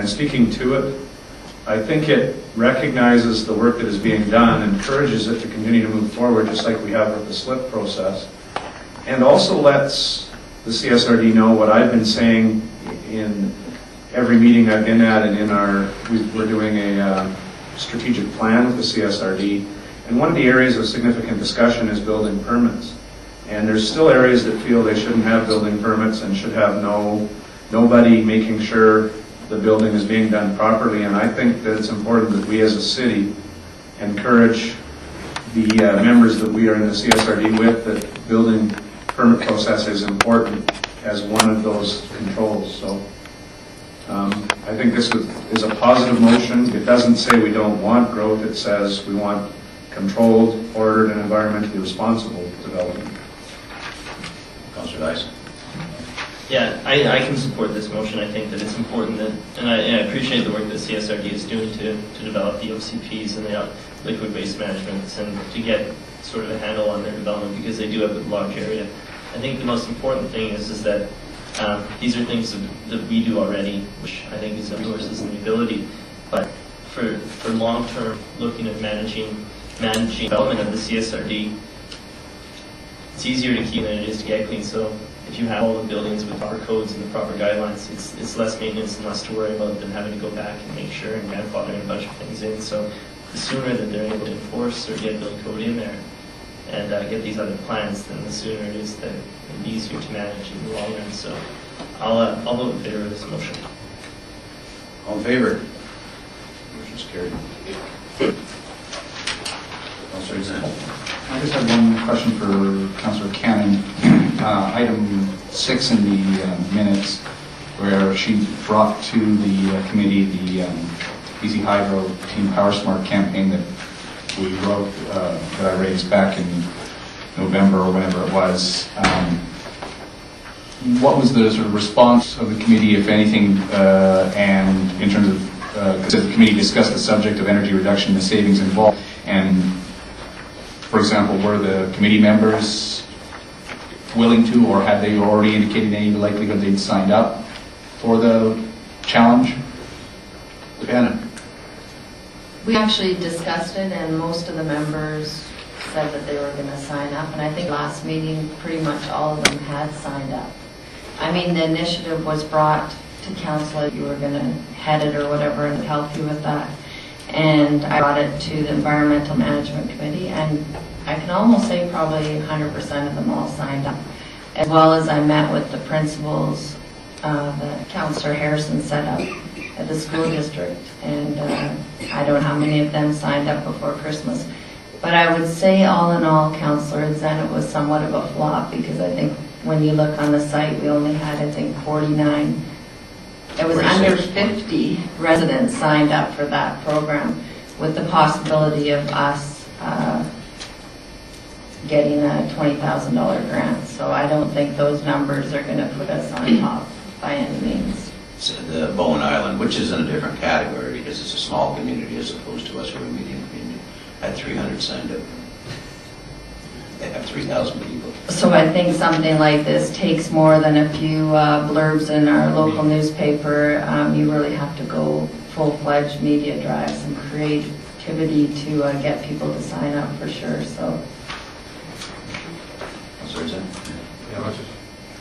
And speaking to it, I think it recognizes the work that is being done, encourages it to continue to move forward, just like we have with the SLIP process, and also lets the CSRD know what I've been saying in every meeting I've been at, and we're doing a strategic plan with the CSRD, and one of the areas of significant discussion is building permits. And there's still areas that feel they shouldn't have building permits and should have nobody making sure the building is being done properly. And I think that it's important that we as a city encourage the members that we are in the CSRD with that building permit process is important as one of those controls. So I think this is a positive motion. It doesn't say we don't want growth. It says we want controlled, ordered, and environmentally responsible development. Councillor Dice. Yeah, I can support this motion. I think that it's important that, and I appreciate the work that CSRD is doing to develop the OCPs and the liquid waste management and to get sort of a handle on their development, because they do have a large area. I think the most important thing is that these are things that we do already, which I think is the resources and the ability. But for long-term looking at managing development of the CSRD, it's easier to keep than it is to get clean. So if you have all the buildings with proper codes and the proper guidelines, it's less maintenance and less to worry about than having to go back and make sure and grandfathering a bunch of things in. So the sooner that they're able to enforce or get building code in there and get these other plans, then the sooner it is that it'll be easier to manage in the long run. So I'll vote in favor of this motion. All in favor? Motion's carried. Councillor Zan. I just have one question for Councillor Cannon. Item 6 in the minutes, where she brought to the committee the BC Hydro Team Power Smart campaign that we wrote, that I raised back in November or whenever it was. What was the sort of response of the committee, if anything, and in terms of, because the committee discussed the subject of energy reduction and the savings involved, and for example, were the committee members willing to, or had they already indicated any likelihood they'd signed up for the challenge? Anna. We actually discussed it, and most of the members said that they were going to sign up, and I think last meeting pretty much all of them had signed up. I mean, the initiative was brought to council, you were going to head it or whatever and help you with that. And I brought it to the Environmental Management Committee, and I can almost say probably 100% of them all signed up. As well as I met with the principals that Councillor Harrison set up at the school district, and I don't know how many of them signed up before Christmas. But I would say all in all, Councillor Zen, it was somewhat of a flop, because I think when you look on the site, we only had, I think, 49. It was under 50 residents signed up for that program, with the possibility of us getting a $20,000 grant. So I don't think those numbers are going to put us on top by any means. So the Bowen Island, which is in a different category because it's a small community as opposed to us, who are a medium community, had 300 signed up. They have 3,000 people. So I think something like this takes more than a few blurbs in our local newspaper. You really have to go full-fledged media drives and creativity to get people to sign up for sure. So.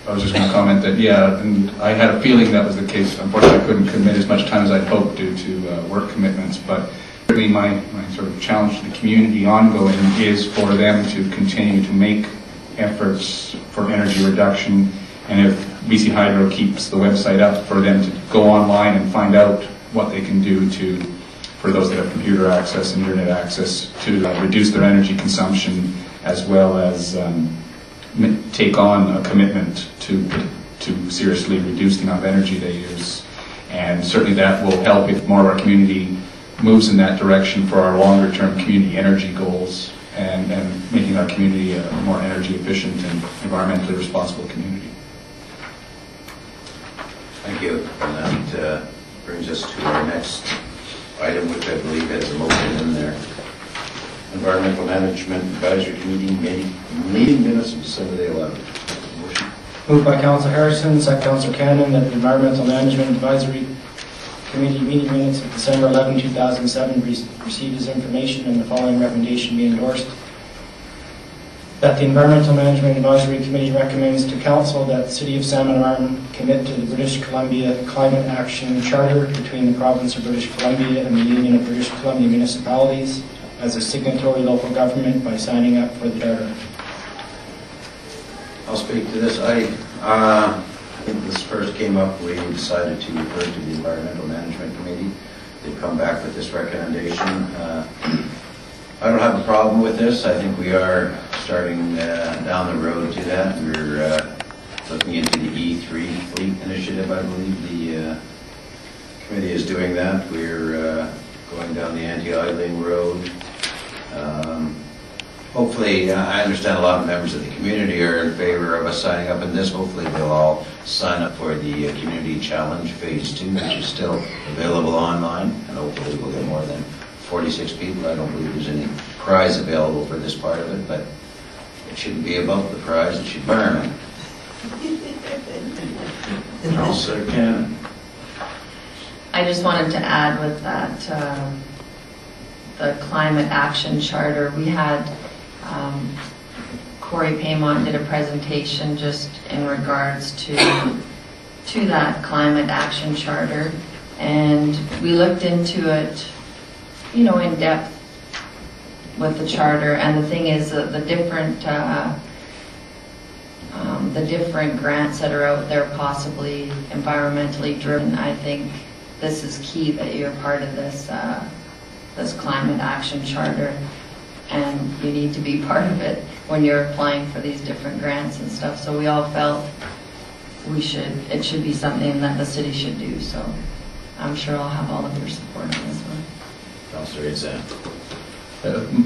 I was just going to comment that, yeah, and I had a feeling that was the case. Unfortunately, I couldn't commit as much time as I'd hoped due to work commitments, but really my sort of challenge to the community ongoing is for them to continue to make efforts for energy reduction, and if BC Hydro keeps the website up, for them to go online and find out what they can do for those that have computer access and internet access, to reduce their energy consumption, as well as take on a commitment to seriously reduce the amount of energy they use. And certainly that will help if more of our community moves in that direction for our longer term community energy goals, and making our community a more energy efficient and environmentally responsible community. Thank you. And that brings us to our next item, which I believe has a motion in there. Environmental Management Advisory Committee meeting minutes of December the 11th. Motion. Moved by Councillor Harrison, second Councillor Cannon, that the Environmental Management Advisory Committee meeting minutes of December 11, 2007 received as information, and the following recommendation be endorsed. That the Environmental Management Advisory Committee recommends to Council that the City of Salmon Arm commit to the British Columbia Climate Action Charter between the Province of British Columbia and the Union of British Columbia Municipalities as a signatory local government by signing up for the charter. I'll speak to this. I think this first came up, we decided to refer to the Environmental Management Committee. They've come back with this recommendation. I don't have a problem with this. I think we are starting down the road to that. We're looking into the E3 fleet initiative, I believe the committee is doing that. We're going down the anti-idling road. Hopefully, I understand a lot of members of the community are in favor of us signing up in this. Hopefully they'll all sign up for the Community Challenge Phase 2, which is still available online, and hopefully we'll get more than 46 people. I don't believe there's any prize available for this part of it, but it shouldn't be about the prize, it should be environment. Councillor Cannon. I just wanted to add with that, the Climate Action Charter, we had Corey Paymont did a presentation just in regards to that Climate Action Charter, and we looked into it, you know, in depth with the charter. And the thing is that the different grants that are out there, possibly environmentally driven, I think this is key that you're part of this this Climate Action Charter, and you need to be part of it when you're applying for these different grants and stuff. So we all felt it should be something that the city should do. So I'm sure I'll have all of your support on this one. Councillor Izan.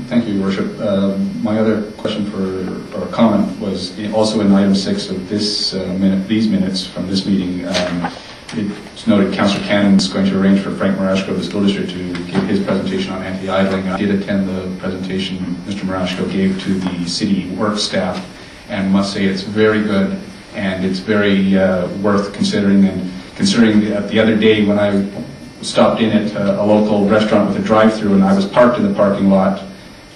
Thank you, Your Worship. My other question or comment was also in item 6 of these minutes from this meeting. It's noted Councillor Cannon is going to arrange for Frank Marashko of the school district to give his presentation on anti-idling. I did attend the presentation Mr. Marashko gave to the city work staff, and must say it's very good, and it's very worth considering. And considering the other day when I stopped in at a local restaurant with a drive-through, and I was parked in the parking lot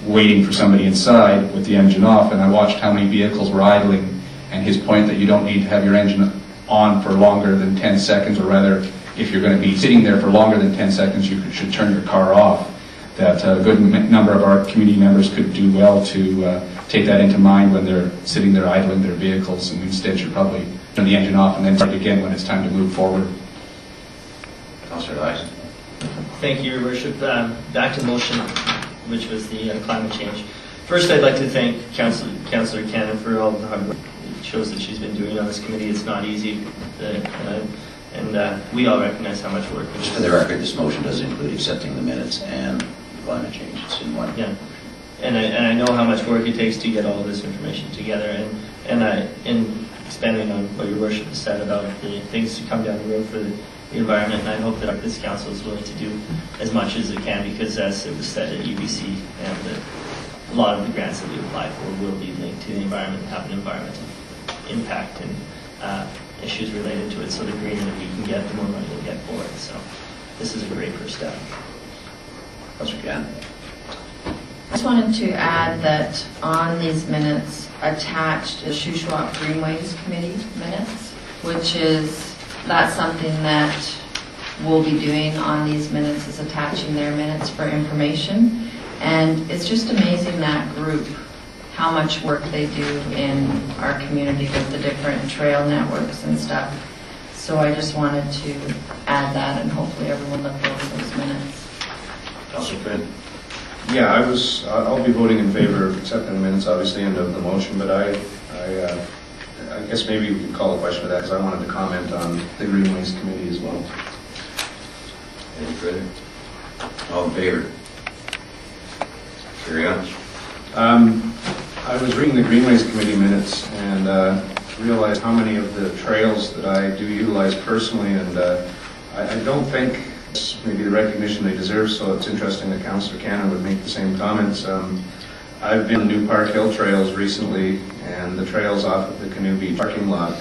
waiting for somebody inside with the engine off, and I watched how many vehicles were idling, and his point that you don't need to have your engine on for longer than 10 seconds, or rather, if you're going to be sitting there for longer than 10 seconds, you should turn your car off. That a good number of our community members could do well to take that into mind when they're sitting there idling their vehicles, and instead should probably turn the engine off and then start again when it's time to move forward. Councillor Lyson. Thank you, Your Worship. Back to the motion, which was the climate change. First, I'd like to thank Councillor Cannon for all the hard work it shows that she's been doing on this committee. It's not easy, and we all recognize how much work. Just for the record, this motion does include accepting the minutes and climate change. It's in one. Yeah, and I know how much work it takes to get all this information together, and expanding on what Your Worship has said about the things to come down the road for the environment, and I hope that this council is willing to do as much as it can, because as it was said at UBC, and a lot of the grants that we apply for will be linked to the environment and have an environmental impact and issues related to it. So the greener that we can get, the more money we'll get for it. So this is a great first step. Councillor Cannon. I just wanted to add that on these minutes attached is Shuswap Greenways Committee minutes, which is that's something that we'll be doing on these minutes, is attaching their minutes for information. And it's just amazing, that group, how much work they do in our community with the different trail networks and stuff. So I just wanted to add that, and hopefully everyone looked over those minutes. Councillor Quinn. Yeah, I'll be voting in favor of accepting the minutes, obviously, and of the motion, but I guess maybe we could call a question to that, because I wanted to comment on the Greenways Committee as well. Any further? All in favor? Carry on. I was reading the Greenways Committee minutes and realized how many of the trails that I do utilize personally, and I don't think it's maybe the recognition they deserve, so it's interesting that Councillor Cannon would make the same comments. I've been to New Park Hill trails recently, and the trails off of the Canoe Beach parking lot.